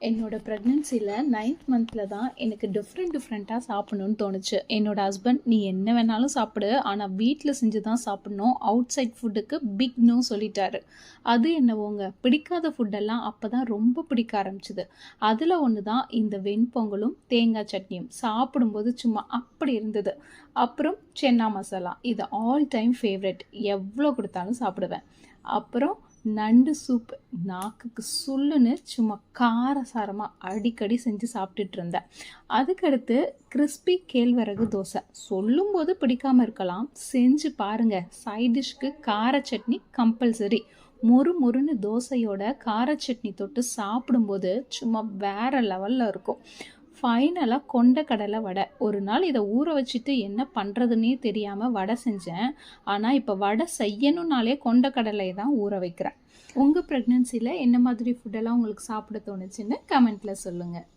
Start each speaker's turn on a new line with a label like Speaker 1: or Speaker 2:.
Speaker 1: என்னோட ப்ரெக்னென்சியில் 9th மந்தில் தான் எனக்கு டிஃப்ரெண்ட்டாக சாப்பிடணும்னு தோணுச்சு. என்னோடய ஹஸ்பண்ட், நீ என்ன வேணாலும் சாப்பிடு, ஆனால் வீட்டில் செஞ்சு தான் சாப்பிட்ணும், அவுட் சைட் ஃபுட்டுக்கு பிக் நோ சொல்லிட்டாரு. அது என்னவோங்க, பிடிக்காத ஃபுட்டெல்லாம் அப்போ தான் ரொம்ப பிடிக்க ஆரம்பிச்சுது. அதில் ஒன்று தான் இந்த வெண்பொங்கலும் தேங்காய் சட்னியும். சாப்பிடும்போது சும்மா அப்படி இருந்தது. அப்புறம் சென்னா மசாலா, இது ஆல் டைம் ஃபேவரெட், எவ்வளோ கொடுத்தாலும் சாப்பிடுவேன். அப்புறம் நண்டு சூப், நாக்குக்கு சுள்ளுன்னு சும்மா காரசாரமாக அடிக்கடி செஞ்சு சாப்பிட்டுட்டு இருந்தேன். அதுக்கடுத்து கிறிஸ்பி கேழ்வரகு தோசை. சொல்லும்போது பிடிக்காமல் இருக்கலாம், செஞ்சு பாருங்கள். சைட் டிஷ்க்கு கார சட்னி கம்பல்சரி. மொறுன்னு தோசையோட கார சட்னி தொட்டு சாப்பிடும்போது சும்மா வேற லெவலில் இருக்கும். ஃபைனலாக கொண்டக்கடலை வடை. ஒரு நாள் இதை ஊற வச்சுட்டு என்ன பண்ணுறதுன்னே தெரியாமல் வடை செஞ்சேன். ஆனால் இப்போ வடை செய்யணுன்னாலே கொண்டக்கடலை தான் ஊற வைக்கிறேன். உங்கள் ப்ரெக்னென்சியில் என்ன மாதிரி ஃபுட்டெல்லாம் உங்களுக்கு சாப்பிட தோணுச்சுன்னு கமெண்ட்டில் சொல்லுங்கள்.